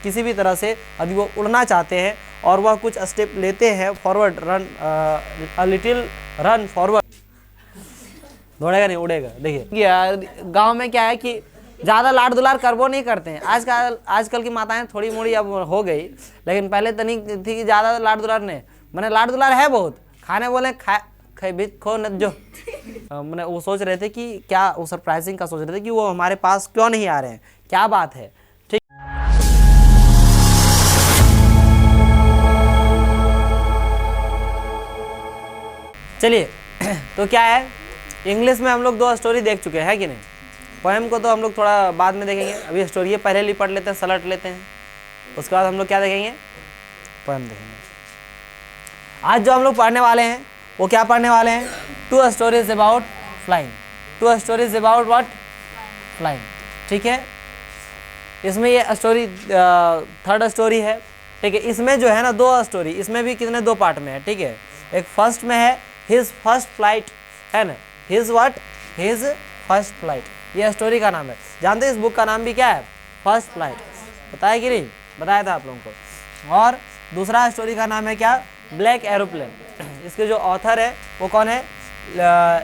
किसी भी तरह से यदि वो उड़ना चाहते हैं और वह कुछ स्टेप लेते हैं forward, run a little run forward, दौड़ेगा नहीं उड़ेगा। देखिए गांव में क्या है कि ज़्यादा लाड दुलार करबो नहीं करते हैं। आजकल की माताएं थोड़ी मोड़ी अब हो गई, लेकिन पहले तो नहीं थी कि ज़्यादा लाड दुलार नहीं, मैंने लाड दुलार है बहुत, खाने बोले खाए भी खो न जो मैंने वो सोच रहे थे कि क्या वो सरप्राइजिंग का सोच रहे थे कि वो हमारे पास क्यों नहीं आ रहे हैं, क्या बात है। ठीक, चलिए तो क्या है, इंग्लिश में हम लोग 2 स्टोरी देख चुके हैं कि नहीं। पोएम को तो हम लोग थोड़ा बाद में देखेंगे, अभी स्टोरी पहले ही पढ़ लेते हैं, सलट लेते हैं, उसके बाद हम लोग क्या देखेंगे, पोएम देखेंगे। आज जो हम लोग पढ़ने वाले हैं वो क्या पढ़ने वाले हैं, 2 stories about flying, 2 stories about what, flying. ठीक है, इसमें ये स्टोरी 3rd स्टोरी है। ठीक है, इसमें जो है ना 2 स्टोरी, इसमें भी कितने 2 पार्ट में है। ठीक है, एक फर्स्ट में है हिज फर्स्ट फ्लाइट, है ना, his what, his first flight, ये स्टोरी का नाम है। जानते हैं इस बुक का नाम भी क्या है, फर्स्ट फ्लाइट, बताया कि नहीं, बताया था आप लोगों को। और दूसरा स्टोरी का नाम है क्या, ब्लैक एरोप्लेन। इसके जो ऑथर है वो कौन है,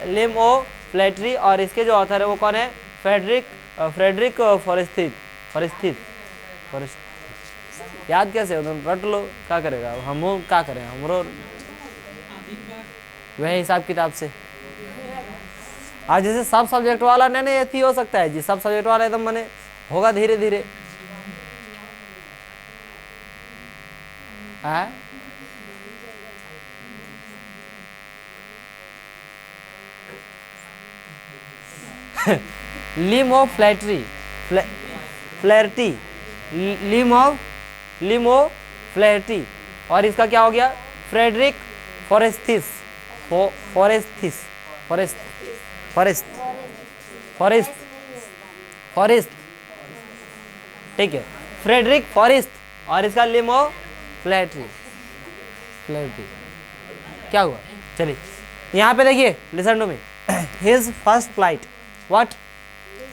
लिम ओ फ्लैटरी, और इसके जो ऑथर है वो कौन है, फ्रेडरिक फॉरेस्थित। याद कैसे हो तुम, रट लो, क्या करेगा, हम क्या करें, हमरो वह हिसाब किताब से। आज जैसे सब सब्जेक्ट वाला नहीं ऐसी हो सकता है जी, सब सब्जेक्ट वाला एकदम मने होगा धीरे धीरे। लिम ऑफ फ्लैटरी, फ्लैरिटी, लिम ऑफ फ्लैरिटी, और इसका क्या हो गया, फ्रेडरिक फॉरेस्थिस, फॉरेस्ट। ठीक है, फ्रेडरिक फॉरेस्ट, और इसका लिमो फ्लैटरी। क्या हुआ, चलिए यहाँ पे देखिए, listen to me, his first flight, what,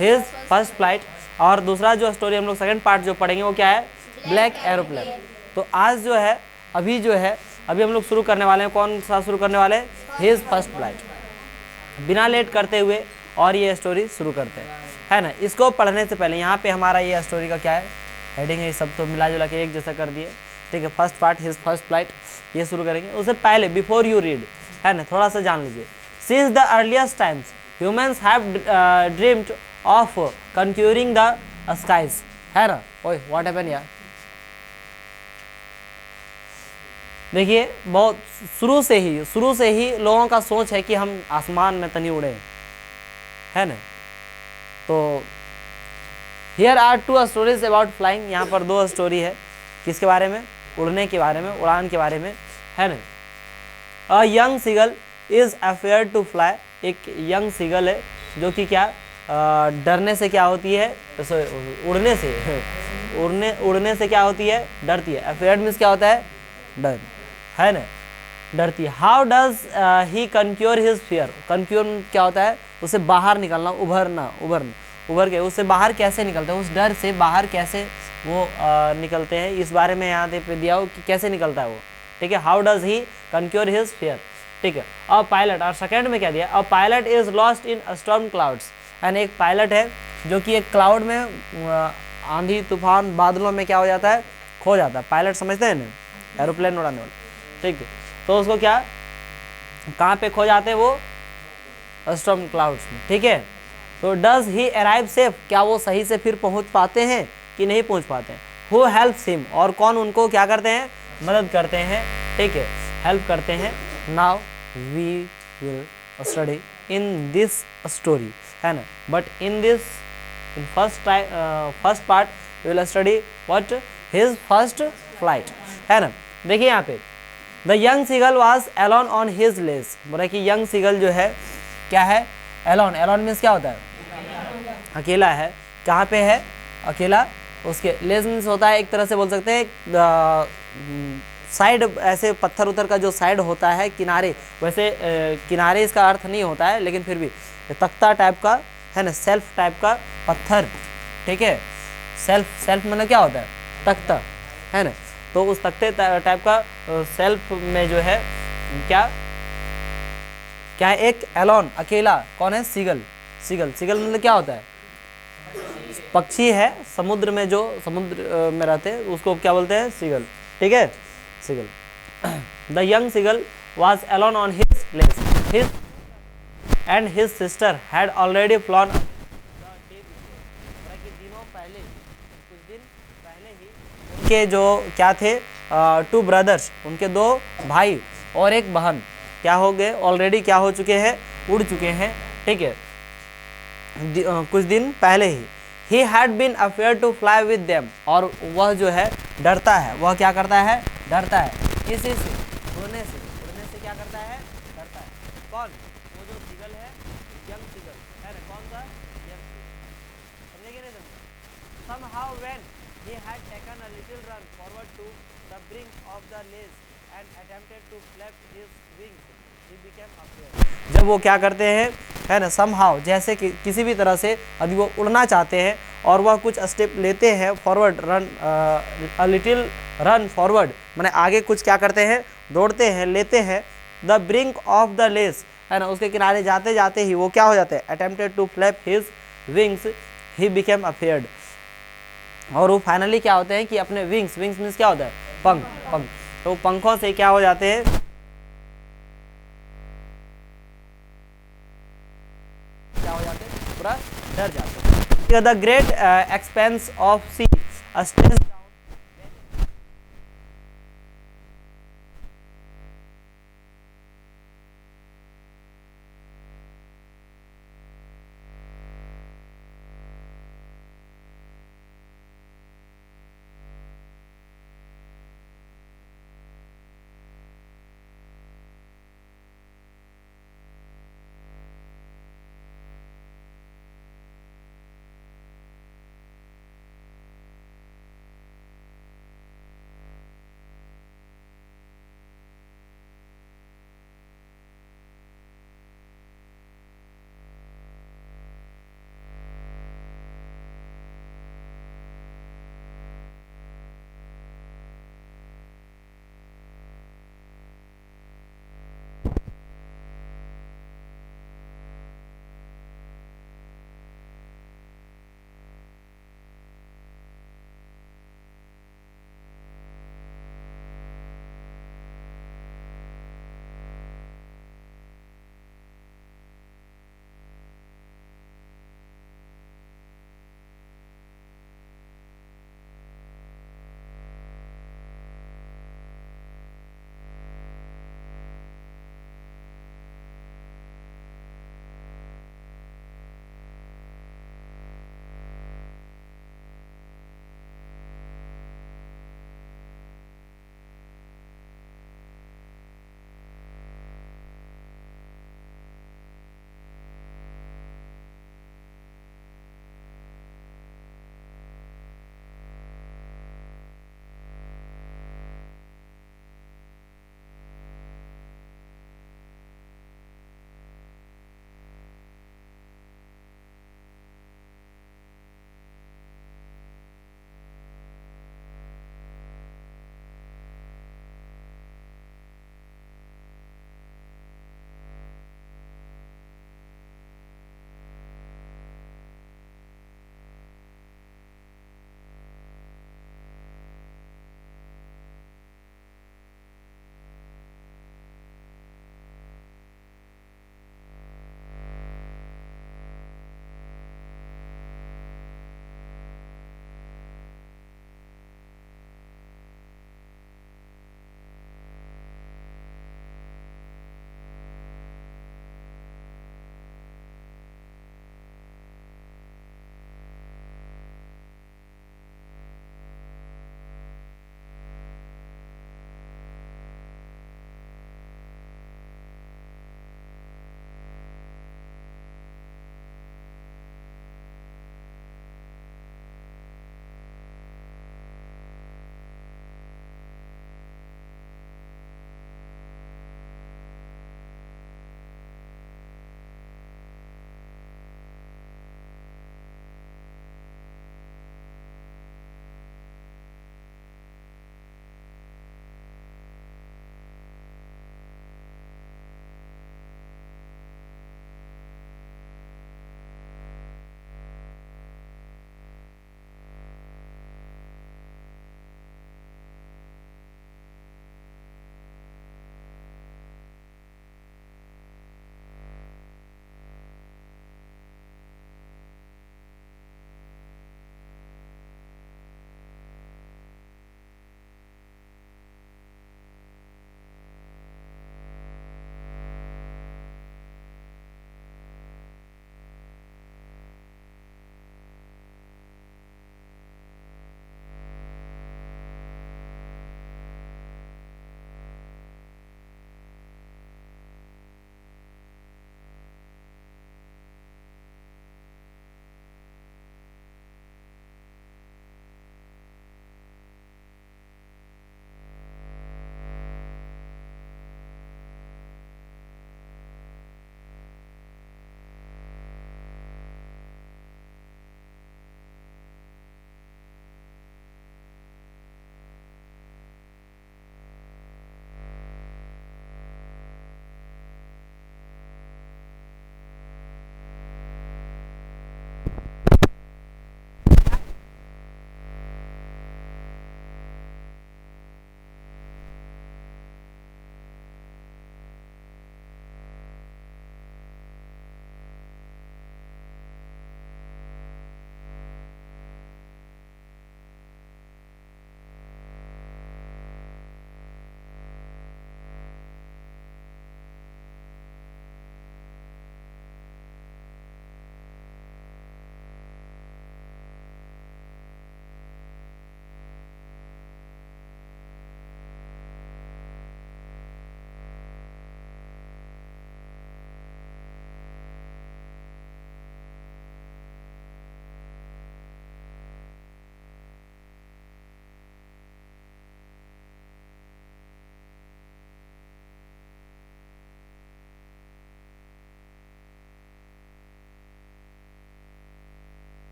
his first flight. और दूसरा जो स्टोरी हम लोग सेकंड पार्ट जो पढ़ेंगे वो क्या है, ब्लैक एरोप्लेन। तो आज जो है अभी हम लोग शुरू करने वाले हैं, कौन सा शुरू करने वाले हैं, हिज फर्स्ट फ्लाइट। बिना लेट करते हुए और ये स्टोरी शुरू करते हैं, है ना। इसको पढ़ने से पहले यहाँ पे हमारा ये स्टोरी का क्या है, हेडिंग है, ये सब तो मिला जुला के एक जैसा कर दिए। ठीक है, first part his first flight, ये शुरू करेंगे। उससे पहले बिफोर यू रीड, है ना, थोड़ा सा जान लीजिए। Since the earliest times humans have dreamed of conquering the skies, है ना। ओए व्हाट हैपेंड यार, देखिए बहुत शुरू से ही लोगों का सोच है कि हम आसमान में तनी उड़े, है ना। तो here are 2 stories about flying, यहाँ पर 2 स्टोरी है, किसके बारे में, उड़ने के बारे में, उड़ान के बारे में, है ना। A young seagull is afraid to fly, एक यंग सीगल है जो कि क्या डरने से क्या होती है, उड़ने से क्या होती है, डरती है। अफेयर्ड मीन्स क्या होता है, डर, है ना, डरती है। How does he conquer his fear, conquer क्या होता है, उसे बाहर निकलना, उभर के उससे बाहर कैसे निकलते हैं, उस डर से बाहर कैसे वो निकलते हैं, इस बारे में यहाँ पे दिया हो कि कैसे निकलता है वो। ठीक है, how does he conquer his fear. ठीक है, अ पायलट, और सेकंड में क्या दिया, a pilot is lost in storm clouds, and एक पायलट है जो कि एक क्लाउड में आंधी तूफान बादलों में क्या हो जाता है, खो जाता है। पायलट समझते हैं ना, एरोप्लेन उड़ाने वाला। ठीक है, तो उसको क्या, कहाँ पे खो जाते हैं वो, स्टॉर्म क्लाउड्स में। ठीक है, तो डज ही अराइव सेफ, क्या वो सही से फिर पहुँच पाते हैं कि नहीं पहुँच पाते हैं। हु हेल्प्स हिम, और कौन उनको क्या करते हैं, मदद करते हैं। ठीक है, हेल्प करते हैं। Now we will study in this story, है ना, but in first part we will study what, his first flight, है ना। देखिए यहाँ पे, the young seagull was alone on his ledge, बोला कि यंग सीगल जो है क्या है, एलोन, एलोन मीन्स क्या होता है, अकेला है। कहाँ पे है, अकेला, उसके लेज मीन्स होता है एक तरह से बोल सकते हैं साइड, ऐसे पत्थर उतर का जो साइड होता है, किनारे, वैसे किनारे इसका अर्थ नहीं होता है, लेकिन फिर भी तख्ता टाइप का, है ना, सेल्फ टाइप का पत्थर। ठीक है, सेल्फ मतलब क्या होता है, तख्ता, है ना। तो उस तख्ते टाइप का सेल्फ में जो है क्या क्या है, एक एलोन, अकेला, कौन है, सीगल। सीगल, सीगल मतलब क्या होता है, पक्षी है, समुद्र में जो समुद्र में रहते हैं उसको क्या बोलते हैं, सीगल, ठीक है, seagull. The young seagull was alone on his place. His and his sister had already flown the day before. कि दिनों पहले, कुछ दिन पहले ही उनके जो क्या थे, 2 ब्रदर्स, उनके 2 भाई और एक बहन क्या हो गए, ऑलरेडी क्या हो चुके हैं, उड़ चुके हैं, ठीक है, कुछ दिन पहले ही। He had been afraid to fly with them, और वह जो है डरता है, वह क्या करता है, डरता है, किसी से, उड़ने से, उड़ने से क्या करता है, डरता है। कौन, वो जो सीगल है, यंग सीगल है ना, कौन सा, यंग सीगल, समझे कि नहीं समझे। Somehow when he had taken a little run forward to the brink of the lace and attempted to flap his wings, he became afraid. जब वो क्या करते हैं, है ना, somehow जैसे कि किसी भी तरह से यदि वो उड़ना चाहते हैं और वह कुछ स्टेप लेते हैं forward, run, a little run forward, माने आगे कुछ क्या करते हैं, दौड़ते हैं, लेते हैं, the brink of the ledge, है ना, उसके किनारे जाते जाते ही वो क्या हो जाते हैं, attempted to flap his wings, he became afraid, और वो फाइनली क्या होते हैं कि अपने विंग्स, विंग्स मीन्स क्या होता है, पंख, पंख, तो पंखों से क्या हो जाते हैं, क्या हो जाते हैं, पूरा डर जाते हैं। The great expanse of sea stretched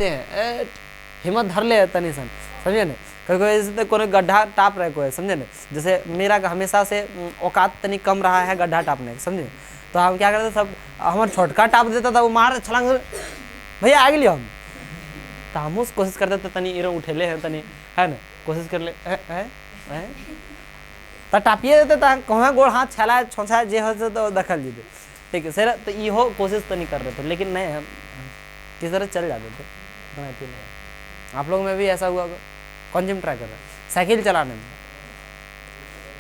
देते हैं, हिम्मत धर ले तनी सन, समझे न। कभी कभी कोई गड्ढा टाप रहे कोई, समझे न, जैसे मेरा हमेशा से औकात तनी कम रहा है गड्ढा टापने, समझे। तो हम क्या करते सब, हमारे छोटका टाप देता था, वो मार छलांग, भैया आगे लियो हम, तो हम कोशिश करते थे तनी इरो उठेले है तनी, है न, कोशिश कर ले तो टापिए देते था, कहाँ गोड़ हाथ छला छोछा जे हो तो दखल जीते, ठीक है सर। तो इहो कोशिश तो नहीं कर रहे थे, लेकिन नहीं हम किस तरह चल जाते थे। आप लोग में भी ऐसा हुआ होगा, कौन जिम ट्राई कर रहा है साइकिल चलाने में,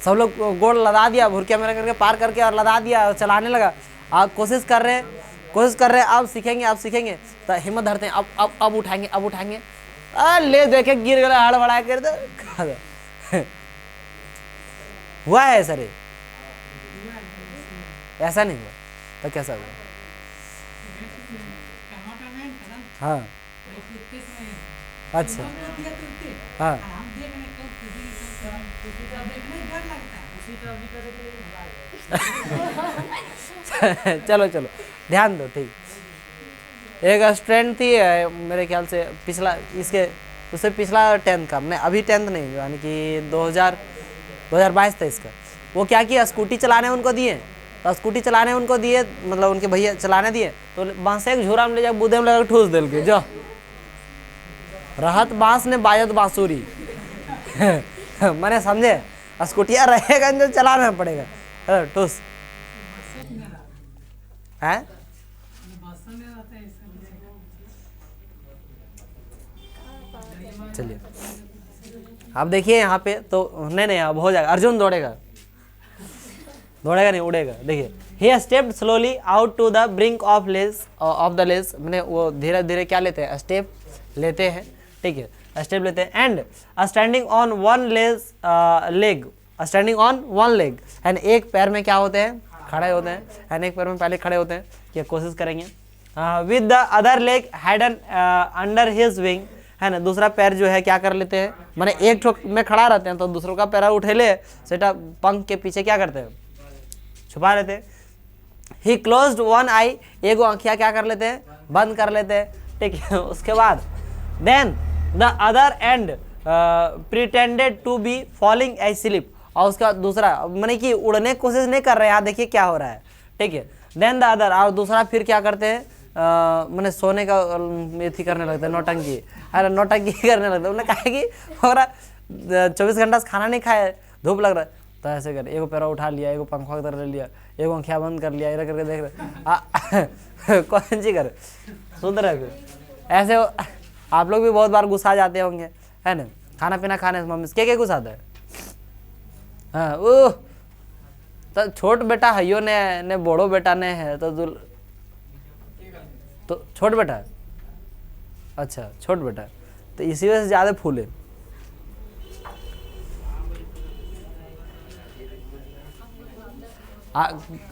सब लोग गोड़ लदा दिया, भुरकिया मेरा करके पार करके और लदा दिया और चलाने लगा। आप कोशिश कर रहे हैं, अब सीखेंगे तो हिम्मत धरते हैं, अब उठाएंगे, ले देखे गिर गए, हड़बड़ा कर दो। हुआ है सर, ऐसा नहीं हुआ तो कैसा हुआ? हाँ अच्छा, हाँ चलो ध्यान दो, ठीक। एक स्टूडेंट थी मेरे ख्याल से पिछला, इसके उससे पिछला 10th का, नहीं अभी 10th नहीं, यानी कि 2022 था इसका। वो क्या किया, स्कूटी चलाने उनको दिए, तो स्कूटी चलाने उनको दिए, मतलब उनके भैया चलाने दिए, तो बांस एक झोरा में ले जा बूदे में लगा ठूस दिल के, जो रहत बांस ने बाजत बांसुरी। मैंने समझे, स्कूटिया रहेगा तो चलाना पड़ेगा, ठूस है। चलिए अब देखिए यहाँ पे तो नहीं अब हो जाएगा, अर्जुन दौड़ेगा नहीं, उड़ेगा। देखिए, he stepped slowly out to the brink of the ledge, मैंने वो धीरे धीरे क्या लेते हैं, स्टेप लेते हैं, ठीक है, स्टेप लेते हैं। And standing on one leg, and एक पैर में क्या होते हैं, खड़े होते हैं, एंड एक पैर में पहले खड़े होते हैं, ये कोशिश करेंगे। With the other leg hidden under his wing, है ना, दूसरा पैर जो है क्या कर लेते हैं, माने एक ठोक में खड़ा रहते हैं तो दूसरों का पैर उठेले सेटा पंख के पीछे क्या करते हैं, छुपा लेते हैं। ही क्लोज्ड वन आई, एगो आँखिया क्या कर लेते हैं, बंद कर लेते हैं, ठीक है। उसके बाद then the other and pretended to be falling asleep, और उसका दूसरा माने कि उड़ने की कोशिश नहीं कर रहे हैं, यहाँ देखिए क्या हो रहा है, ठीक है। देन द अदर, और दूसरा फिर क्या करते हैं, मैंने सोने का मेथी करने लगता है, नौटंकी, अरे नौटंकी करने लगता है। उन्होंने कहा कि हमारा 24 घंटा से खाना नहीं खाया, धूप लग रहा है, तो ऐसे कर, एगो पैरा उठा लिया, एगो पंखा की तरह ले लिया, एगो आँखिया बंद कर लिया, इधर करके देख रहे कौन सी करे, सुन रहे फिर ऐसे। आप लोग भी बहुत बार गुस्सा जाते होंगे, है ना, खाना पीना खाने से मम्मी से क्या गुस्सा आता है। हाँ वो तो छोट बेटा हयो ने बड़ो बेटा ने है तो छोट बेटा, अच्छा छोट बेटा, तो इसी वजह से ज़्यादा फूले।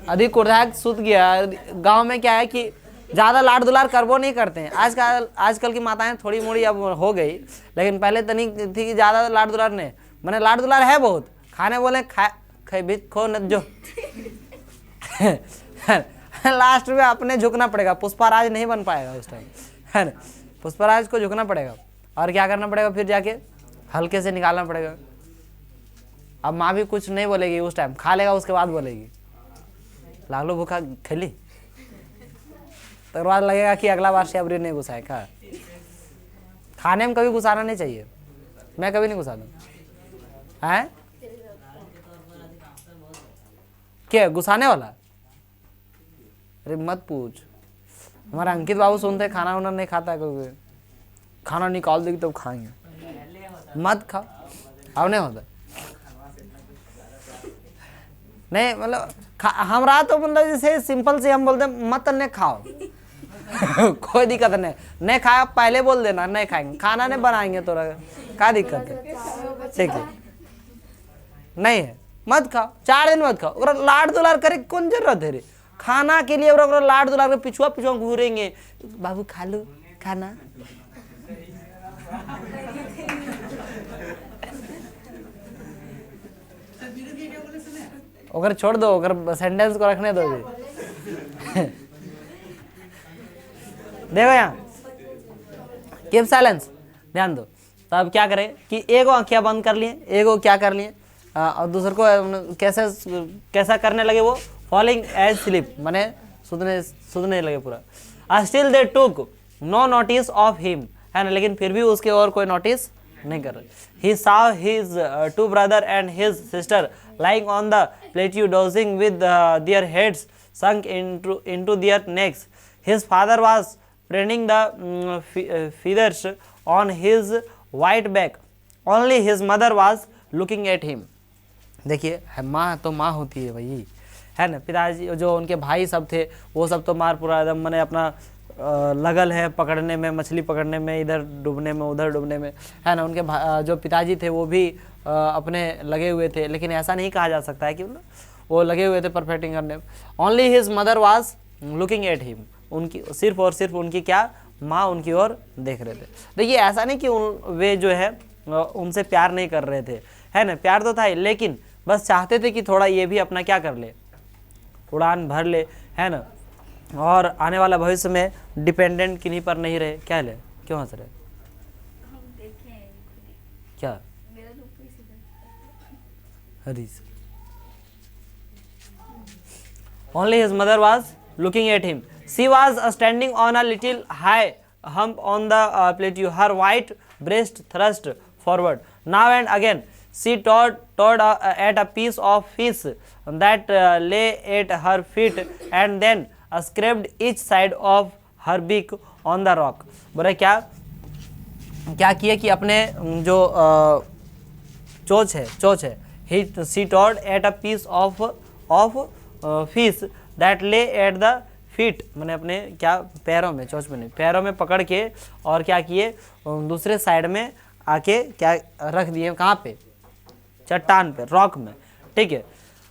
अधिक क्रोधायक सुत गया। गांव में क्या है कि ज़्यादा लाड दुलार करबो नहीं करते हैं, आजकल की माताएं थोड़ी मोड़ी अब हो गई, लेकिन पहले तनी थी कि ज़्यादा लाड दुलार नहीं, मैंने लाड दुलार है बहुत, खाने बोले खाए भी खो न जो। लास्ट में अपने झुकना पड़ेगा, पुष्पाराज नहीं बन पाएगा उस टाइम, है ना, पुष्पाराज को झुकना पड़ेगा और क्या करना पड़ेगा, फिर जाके हल्के से निकालना पड़ेगा। अब माँ भी कुछ नहीं बोलेगी उस टाइम, खा लेगा उसके बाद बोलेगी लागलो भूखा खेली, तो बाद लगेगा कि अगला बार शेबरी नहीं घुसाए का। खाने में कभी घुसाना नहीं चाहिए, मैं कभी नहीं घुसाता है। क्या घुसाने वाला, अरे मत पूछ, हमारा अंकित बाबू सुनते खाना वाना नहीं खाता है, कभी खाना निकाल देगी तब खाएंगे, मत खाओ, अब नहीं होता नहीं, मतलब हमरा तो मतलब जैसे सिंपल से हम बोलते हैं मत नहीं खाओ। कोई दिक्कत नहीं खाया, पहले बोल देना नहीं खाएंगे, खाना नहीं बनाएंगे, तो क्या दिक्कत है, ठीक है, नहीं है मत खाओ, 4 दिन मत खाओ, लाड दुलार करे कौन जरूरत है रे खाना के लिए, लाड दुलार के पिछुआ घूरेंगे, बाबू खा लो खाना। ओकर छोड़ दो, ओकर सेंटेंस को रखने दो जी। देखो यहाँ कीप साइलेंस, ध्यान दो। तो अब क्या करें कि एगो आँखियाँ बंद कर लिए, एगो क्या कर लिए और दूसरे को कैसा करने लगे, वो फॉलिंग एज स्लीप, माने सुधने लगे पूरा। Still they took no notice of him, है ना, लेकिन फिर भी उसके और कोई नोटिस नहीं कर रहे। ही saw his two brother and his sister lying on the plateau dozing with their heads sunk into their necks. His father was preening the feathers on his white back. Only his mother was looking at him. देखिए, माँ तो माँ होती है भाई, है ना। पिताजी जो उनके भाई सब थे वो सब तो मार पूरा एकदम मैंने अपना लगल है पकड़ने में, मछली पकड़ने में, इधर डूबने में उधर डूबने में, है ना। उनके जो पिताजी थे वो भी अपने लगे हुए थे, लेकिन ऐसा नहीं कहा जा सकता है कि वो लगे हुए थे परफेक्टिंग करने में। Only his mother was looking at him, उनकी सिर्फ और सिर्फ उनकी क्या, माँ उनकी ओर देख रहे थे। देखिए, ऐसा नहीं कि वे जो है उनसे प्यार नहीं कर रहे थे, है ना, प्यार तो था ही, लेकिन बस चाहते थे कि थोड़ा ये भी अपना क्या कर ले, उड़ान भर ले, है ना, और आने वाला भविष्य में डिपेंडेंट किन्हीं पर नहीं रहे। क्या ले, क्यों हंस रहे, क्या Harish. Only his mother was looking at him. She was standing on a little high hump on the plateau, her white breast thrust forward. Now and again she tore at a piece of fish that lay at her feet and then scraped each side of her beak on the rock. बोले क्या किए कि अपने जो चोच है she tore at a piece of fish that lay at the feet, मैंने अपने क्या पैरों में, चोच में नहीं, पैरों में पकड़ के और क्या किए दूसरे साइड में आके क्या रख दिए, कहाँ पे, चट्टान पे, रॉक में, ठीक है।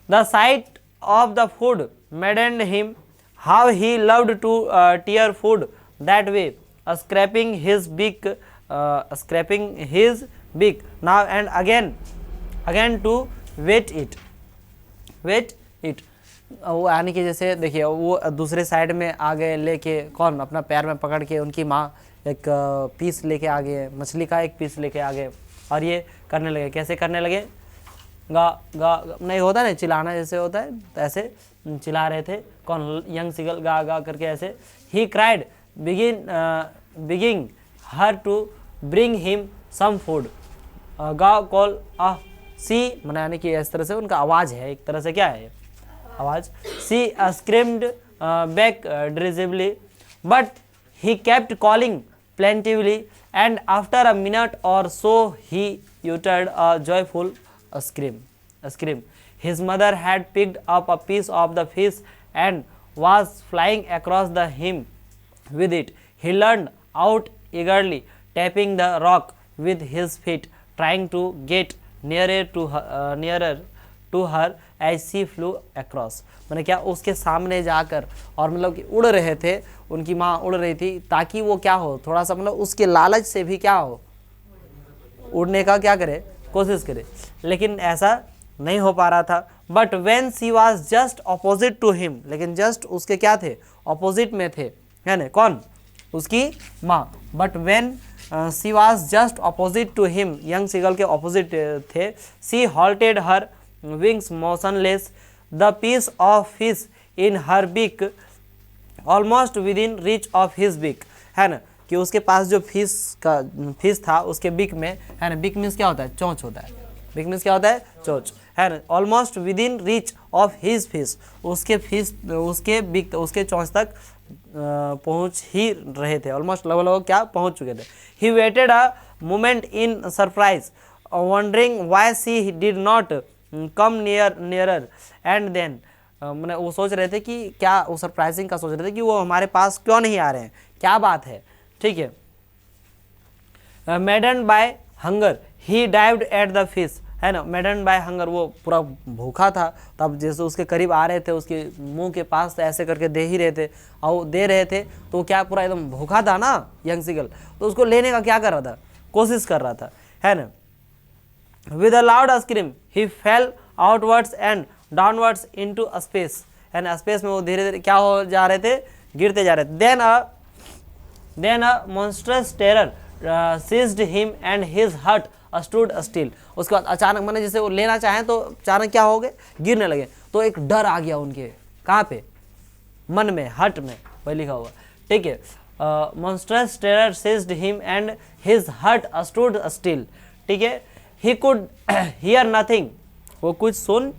The sight of the food maddened him, how he loved to tear food that way, scraping his beak now and again to whet it. वो यानी कि जैसे देखिए वो दूसरे साइड में आ गए लेके, कौन, अपना पैर में पकड़ के उनकी माँ एक पीस लेके आ गए, मछली का एक पीस लेके आ गए, और ये करने लगे। कैसे करने लगे, गा नहीं होता ना, चिल्लाना जैसे होता है, तो ऐसे चिल्ला रहे थे, कौन, यंग सीगल, गा करके ऐसे। He cried begging her to bring him some food, गा कॉल सी, मना यानी कि इस तरह से उनका आवाज़ है, एक तरह से क्या है आवाज़। She screamed back derisively but he kept calling plaintively and after a minute or so he uttered a joyful scream. His mother had picked up a piece of the fish and was flying across the him with it. He leaned out eagerly, tapping the rock with his feet, trying to get nearer to her as she flew across. मैंने क्या उसके सामने जाकर, और मतलब कि उड़ रहे थे, उनकी माँ उड़ रही थी ताकि वो क्या हो, थोड़ा सा मतलब उसके लालच से भी क्या हो, उड़ने का क्या करे, कोशिश करे, लेकिन ऐसा नहीं हो पा रहा था। But when she was just opposite to him, लेकिन जस्ट उसके क्या थे, अपोजिट में थे, है ना, कौन, उसकी माँ। But when she was just opposite to him, young seagull के अपोजिट थे। She halted her wings motionless, the piece of fish in her beak almost within reach of his beak, है ना, कि उसके पास जो फिश था उसके बिक में, है ना, बिक मीन्स क्या होता है, चोंच होता है, बिक मीन्स क्या होता है, चोंच, है ना। Almost within reach of his fish, उसके बिक, उसके चोंच तक पहुंच ही रहे थे, ऑलमोस्ट लगभग क्या पहुंच चुके थे। He waited a moment in surprise wondering why she did not come nearer and then, मैंने वो सोच रहे थे कि क्या, वो सरप्राइजिंग का सोच रहे थे कि वो हमारे पास क्यों नहीं आ रहे हैं, क्या बात है, ठीक है। Maddened by hunger he dived at the fish, है ना, मैडन बाय हंगर, वो पूरा भूखा था, तब जैसे उसके करीब आ रहे थे, उसके मुंह के पास ऐसे करके दे ही रहे थे, और दे रहे थे तो क्या पूरा एकदम भूखा था ना यंग सीगल, तो उसको लेने का क्या कर रहा था, कोशिश कर रहा था, है ना। With a loud scream he fail outwards and downwards into space, है ना, स्पेस में वो धीरे धीरे क्या हो जा रहे थे, गिरते जा रहे थे। Then a monstrous terror seized him and his heart stood still. उसके बाद अचानक मैंने जैसे वो लेना चाहे तो अचानक क्या हो गए, गिरने लगे, तो एक डर आ गया उनके कहाँ पे, मन में, हट में, वही लिखा हुआ, ठीक है। monstrous terror seized him and his heart stood still, ठीक है। he could hear nothing, वो कुछ सुन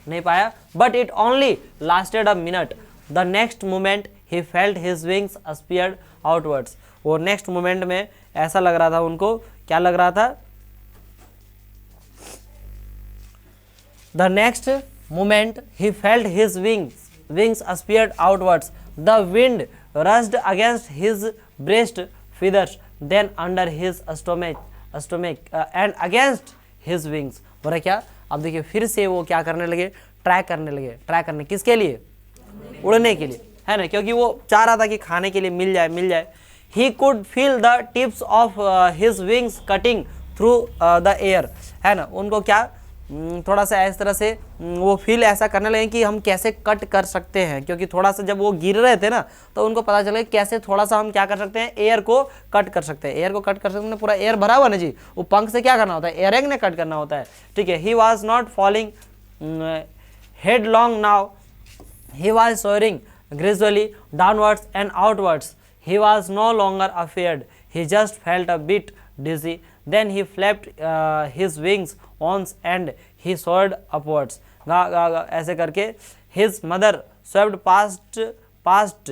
नहीं पाया, but it only lasted a minute. the next moment he felt his wings spread outwards. वो नेक्स्ट मोमेंट में ऐसा लग रहा था उनको, क्या लग रहा था, the next moment he felt his wings spread outwards. the wind rushed against his breast feathers, then under his stomach and against his wings. बोला क्या, अब देखिए फिर से वो क्या करने लगे, ट्रैक करने किसके लिए, उड़ने के लिए, है ना, क्योंकि वो चाह रहा था कि खाने के लिए मिल जाए। he could feel the tips of his wings cutting through the air, है ना, उनको क्या थोड़ा सा इस तरह से वो फील ऐसा करने लगे कि हम कैसे कट कर सकते हैं, क्योंकि थोड़ा सा जब वो गिर रहे थे ना तो उनको पता चला कैसे थोड़ा सा हम क्या कर सकते हैं, एयर को कट कर सकते हैं। एयर को कट कर सकते हैं, पूरा एयर भरा हुआ ना जी, वो पंख से क्या करना होता है, एयरिंग ने कट करना होता है, ठीक है। He was not falling headlong now, he was soaring gradually downwards and outwards. he was no longer afraid, he just felt a bit dizzy. then he flapped his wings once and he soared upwards. गा गा गा ऐसे करके his mother swept past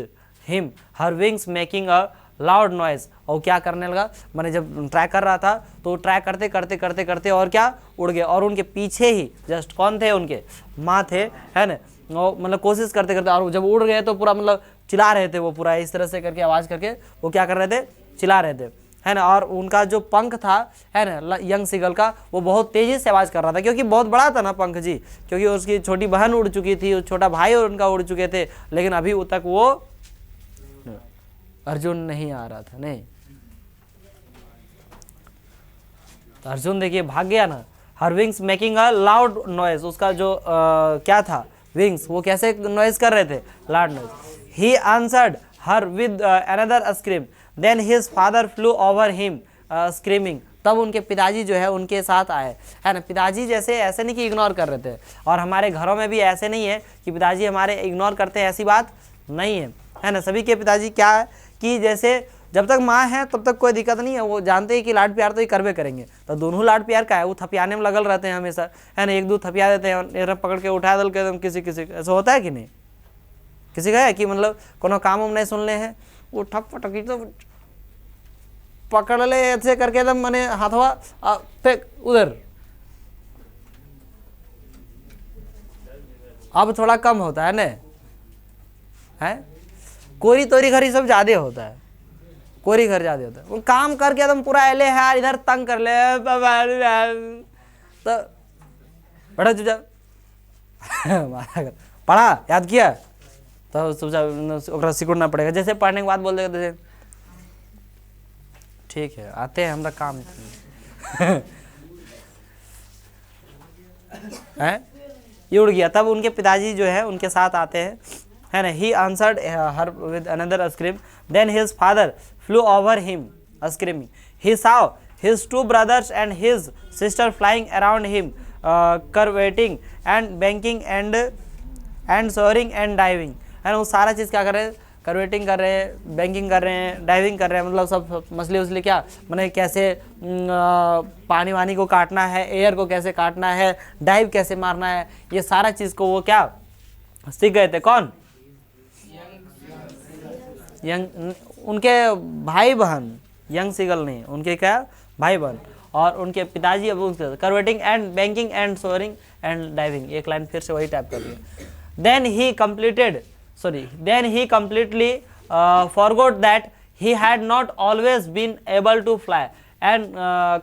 him, her wings making a loud noise. और क्या करने लगा, मैंने जब ट्रैक कर रहा था तो ट्रैक करते और क्या उड़ गए, और उनके पीछे ही जस्ट कौन थे, उनके माँ थे, है ना, वो मतलब कोशिश करते और जब उड़ गए तो पूरा मतलब चिल्ला रहे थे, वो पूरा इस तरह से करके आवाज़ करके वो क्या कर रहे थे, चिल्ला रहे थे, है ना। और उनका जो पंख था, है ना, यंग सीगल का, वो बहुत तेज़ी से आवाज़ कर रहा था, क्योंकि बहुत बड़ा था ना पंख जी, क्योंकि उसकी छोटी बहन उड़ चुकी थी, छोटा भाई और उनका उड़ चुके थे, लेकिन अभी तक वो अर्जुन नहीं आ रहा था, नहीं। तो अर्जुन देखिए भाग गया ना। हर wings making a loud noise, उसका जो क्या था, विंग्स, वो कैसे नॉइज कर रहे थे, loud noise. He answered her with another scream, then his father flew over him screaming. तब उनके पिताजी जो है उनके साथ आए, है ना। पिताजी जैसे ऐसे नहीं कि इग्नोर कर रहे थे, और हमारे घरों में भी ऐसे नहीं है कि पिताजी हमारे इग्नोर करते हैं, ऐसी बात नहीं है ना। सभी के पिताजी क्या है कि जैसे जब तक माँ है तब तक कोई दिक्कत नहीं है, वो जानते हैं कि लाड प्यार तो ही करवे करेंगे, तो दोनों लाड प्यार का है, वो थपियाने में लगल रहते हैं हमेशा, है ना। एक दो थपिया देते हैं, पकड़ के उठा दल के किसी ऐसा होता है कि नहीं, किसी का है कि मतलब कोनो काम हम नहीं सुन ले हैं, वो ठप पटकी तो पकड़ ले ऐसे करके एकदम मैंने हाथवा फेंक उधर। अब थोड़ा कम होता है न, है कोरी तोरी घर सब ज्यादा होता है, कोरी घर ज्यादा होता है, वो काम करके एकदम पूरा एले है, इधर तंग कर ले तो बड़ा चुपचाप पढ़ा याद किया तो चुपचाप सिकुड़ना पड़ेगा। जैसे पढ़ने के बाद बोल देगा जैसे ठीक है आते हैं हमरा काम है, ये उड़ गया। तब उनके पिताजी जो है उनके साथ आते हैं, है ना। he answered her with another scream, then his father flew over him screaming. he saw his two brothers and his sister flying around him, curveting and banking and soaring and diving, है ना। वो सारा चीज़ क्या कर रहे हैं, करवेटिंग कर रहे हैं, बैंकिंग कर रहे हैं, डाइविंग कर रहे हैं, मतलब सब मछली उछली क्या मैंने कैसे पानी वानी को काटना है, एयर को कैसे काटना है, डाइव कैसे मारना है, ये सारा चीज़ को वो क्या सीख गए थे। कौन, यंग उनके भाई बहन, यंग सीगल नहीं, उनके क्या भाई बहन, और उनके पिताजी अब उनके curveting and banking and soaring and diving. एक लाइन फिर से वही टाइप कर दिया। then he completely forgot that he had not always been able to fly and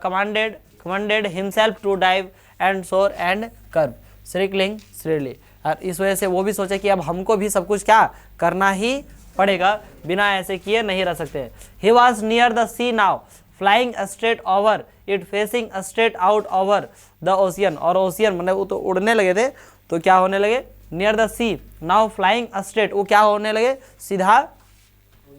commanded himself to dive and soar and curve circling freely। और इस वजह से वो भी सोचे कि अब हमको भी सब कुछ क्या करना ही पड़ेगा, बिना ऐसे किए नहीं रह सकते। he was near the sea now, flying straight over it, facing straight out over the ocean। और ओशियन मतलब वो तो उड़ने लगे थे तो क्या होने लगे, near the sea now flying straight, वो क्या होने लगे, सीधा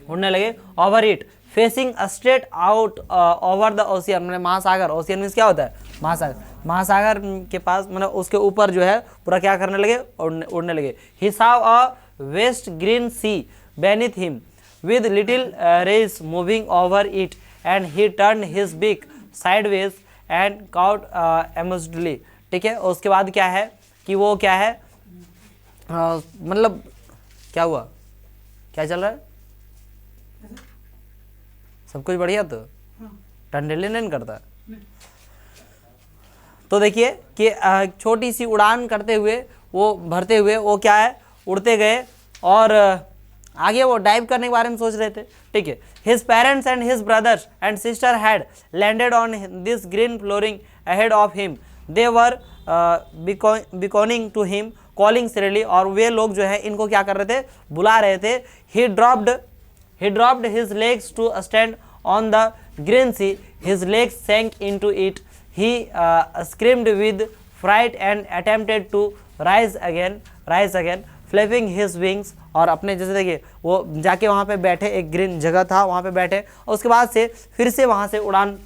उड़ने लगे, over it facing straight out over the ocean, मतलब महासागर, ओशियन मीन्स क्या होता है महासागर, महासागर के पास मतलब उसके ऊपर जो है पूरा क्या करने लगे, उड़ने लगे। He saw a vast green sea beneath him with little rays moving over it and he turned his beak sideways and caught amusedly। ठीक है, उसके बाद क्या है कि वो क्या है मतलब क्या हुआ, क्या चल रहा है, सब कुछ बढ़िया, तो टंडेले नहीं करता। तो देखिए कि छोटी सी उड़ान करते हुए वो भरते हुए वो क्या है उड़ते गए और आगे वो डाइव करने के बारे में सोच रहे थे। ठीक है, his parents and his brothers and sister had landed on this green flooring ahead of him, they were beckoning to him calling shrilly, और वे लोग जो है इनको क्या कर रहे थे, बुला रहे थे। He dropped his legs to stand on the green sea, his legs sank into it, he screamed with fright and attempted to rise again flapping his wings, और अपने जैसे देखिए वो जाके वहाँ पे बैठे, एक ग्रीन जगह था वहाँ पे बैठे, और उसके बाद से फिर से वहाँ से उड़ान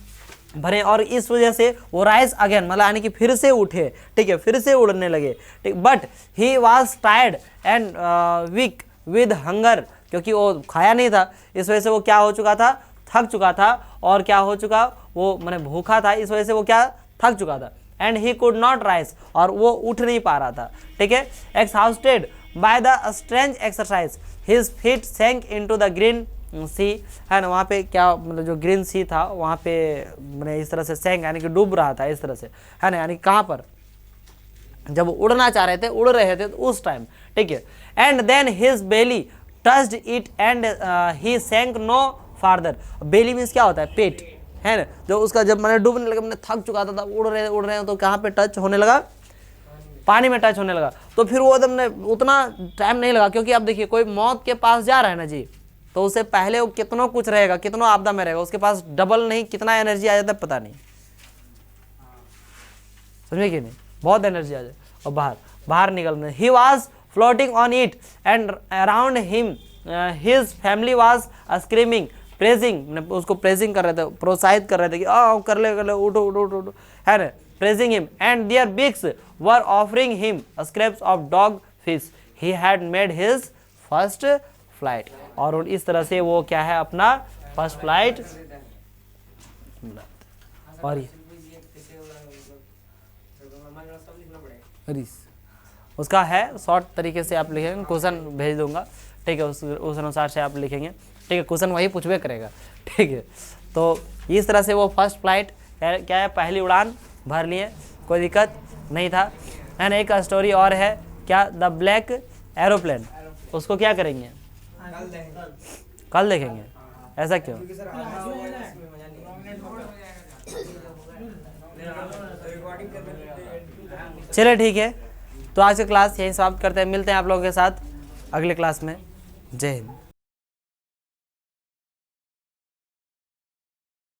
भरे, और इस वजह से वो राइज अगेन मतलब यानी कि फिर से उठे। ठीक है, फिर से उड़ने लगे। ठीक, but he was tired and weak with hunger, क्योंकि वो खाया नहीं था, इस वजह से वो क्या हो चुका था, थक चुका था, और क्या हो चुका वो मैंने भूखा था, इस वजह से वो क्या थक चुका था। And he could not rise, और वो उठ नहीं पा रहा था। ठीक है, exhausted by the strange exercise his feet sank into the green sea, है ना, वहाँ पे क्या मतलब जो ग्रीन सी था वहाँ पे मैंने इस तरह से सैंक यानी कि डूब रहा था इस तरह से, है ना, यानी कहाँ पर जब उड़ना चाह रहे थे, उड़ रहे थे तो उस टाइम। ठीक है, and then his belly touched it and he sank no farther. Belly means क्या होता है, पेट, है ना, जो उसका जब मैंने डूबने लगा, मैंने थक चुका था, उड़ रहे हैं तो कहाँ पे टच होने लगा, पानी में टच होने लगा। तो फिर वो एकदम उतना टाइम नहीं लगा, क्योंकि अब देखिए कोई मौत के पास जा रहा है ना जी, तो उससे पहले वो कितना कुछ रहेगा, कितना आपदा में रहेगा, उसके पास डबल नहीं कितना एनर्जी आ जाता है पता नहीं, समझे कि नहीं, बहुत एनर्जी आ जाए और बाहर निकलने। He was floating on it and around him his family was screaming praising, उसको प्रेजिंग कर रहे थे, प्रोत्साहित कर रहे थे कि आओ कर ले उठो उठो उठो, है ना, praising him, and their beaks were offering him scraps of dogfish, he had made his first flight, और इस तरह से वो क्या है अपना फर्स्ट फ्लाइट। और उसका है शॉर्ट तरीके से आप लिखेंगे, क्वेश्चन भेज दूंगा। ठीक है, उस अनुसार से आप लिखेंगे। ठीक है, क्वेश्चन वही पूछबे करेगा। ठीक है, तो इस तरह से वो फर्स्ट फ्लाइट क्या है, पहली उड़ान भर लिए, कोई दिक्कत नहीं था। एंड एक स्टोरी और है क्या, द ब्लैक एरोप्लेन, उसको क्या करेंगे, कल देखेंगे, ऐसा क्यों? चलिए ठीक है, तो आज का क्लास यही समाप्त करते हैं, मिलते हैं आप लोगों के साथ अगले क्लास में। जय हिंद।